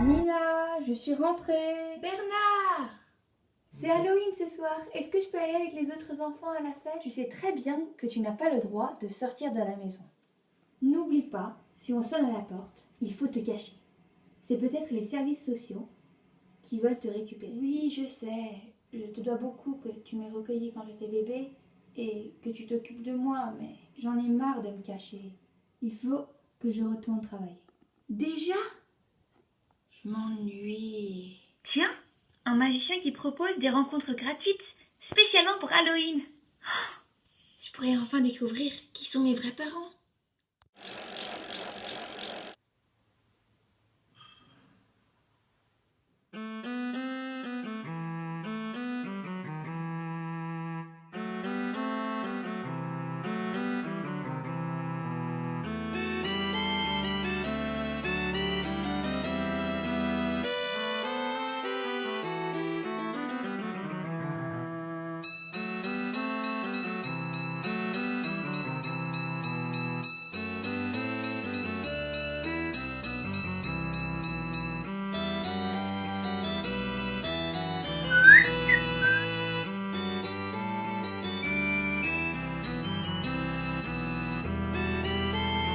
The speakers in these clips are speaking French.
Nina, je suis rentrée. Bernard! C'est Halloween ce soir. Est-ce que je peux aller avec les autres enfants à la fête? Tu sais très bien que tu n'as pas le droit de sortir de la maison. N'oublie pas, si on sonne à la porte, il faut te cacher. C'est peut-être les services sociaux qui veulent te récupérer. Oui, je sais. Je te dois beaucoup que tu m'aies recueillie quand j'étais bébé et que tu t'occupes de moi, mais j'en ai marre de me cacher. Il faut que je retourne travailler. Déjà? Je m'ennuie. Tiens, un magicien qui propose des rencontres gratuites spécialement pour Halloween. Oh, je pourrais enfin découvrir qui sont mes vrais parents.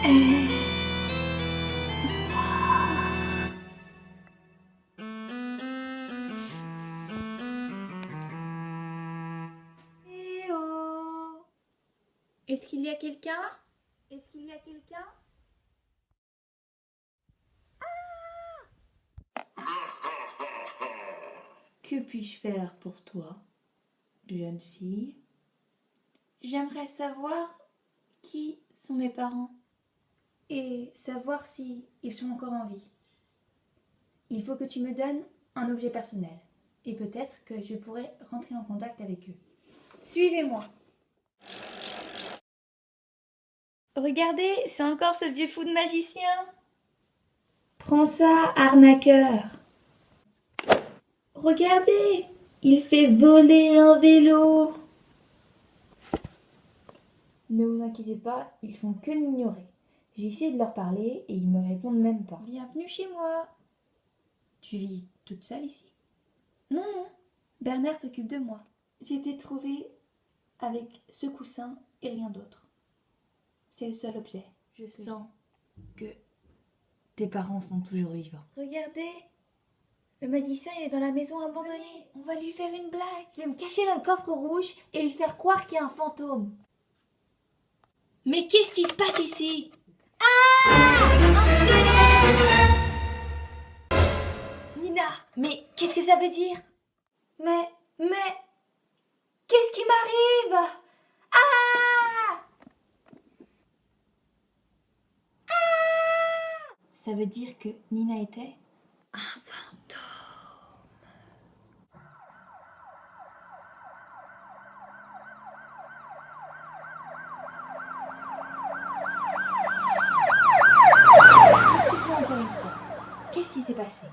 Eh oh! Est-ce qu'il y a quelqu'un? Est-ce qu'il y a quelqu'un? Que puis-je faire pour toi, jeune fille? J'aimerais savoir qui sont mes parents et savoir si ils sont encore en vie. Il faut que tu me donnes un objet personnel et peut-être que je pourrai rentrer en contact avec eux. Suivez-moi. Regardez, c'est encore ce vieux fou de magicien. Prends ça, arnaqueur. Regardez, il fait voler un vélo. Ne vous inquiétez pas, ils font que m'ignorer. J'ai essayé de leur parler et ils me répondent même pas. Bienvenue chez moi. Tu vis toute seule ici? Non, non, Bernard s'occupe de moi. J'ai été trouvée avec ce coussin et rien d'autre. C'est le seul objet. Je sens que tes parents sont toujours vivants. Regardez, le magicien il est dans la maison abandonnée. On va lui faire une blague. Je vais me cacher dans le coffre rouge et lui faire croire qu'il y a un fantôme. Mais qu'est-ce qui se passe ici? Ah! Un squelette! Nina, mais qu'est-ce que ça veut dire? Mais, qu'est-ce qui m'arrive? Ah! Ah! Ça veut dire que Nina était un fantôme. Explique-moi encore une fois. Qu'est-ce qui s'est passé?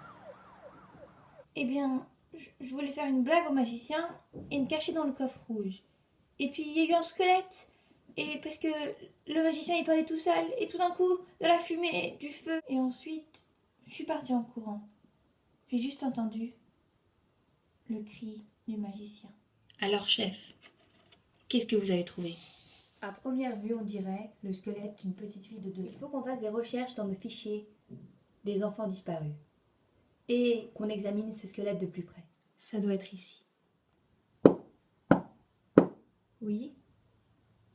Eh bien, je voulais faire une blague au magicien et me cacher dans le coffre rouge. Et puis il y a eu un squelette. Et parce que le magicien il parlait tout seul. Et tout d'un coup, de la fumée, du feu. Et ensuite, je suis partie en courant. J'ai juste entendu le cri du magicien. Alors chef, qu'est-ce que vous avez trouvé? À première vue, on dirait le squelette d'une petite fille de 2 ans. Il faut qu'on fasse des recherches dans nos fichiers des enfants disparus. Et qu'on examine ce squelette de plus près. Ça doit être ici. Oui?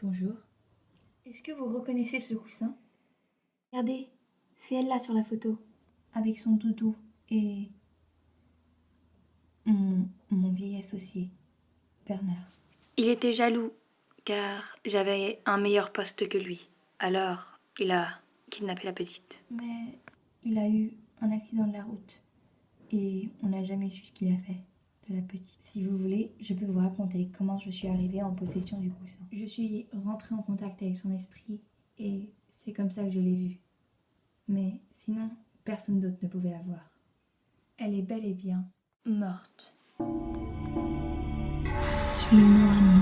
Bonjour. Est-ce que vous reconnaissez ce coussin? Regardez, c'est elle là sur la photo, avec son doudou et mon vieil associé, Bernard. Il était jaloux, car j'avais un meilleur poste que lui. Alors, il a kidnappé la petite. Mais il a eu un accident de la route. Et on n'a jamais su ce qu'il a fait de la petite. Si vous voulez, je peux vous raconter comment je suis arrivée en possession du coussin. Je suis rentrée en contact avec son esprit et c'est comme ça que je l'ai vue. Mais sinon, personne d'autre ne pouvait la voir. Elle est bel et bien morte. Suis-moi.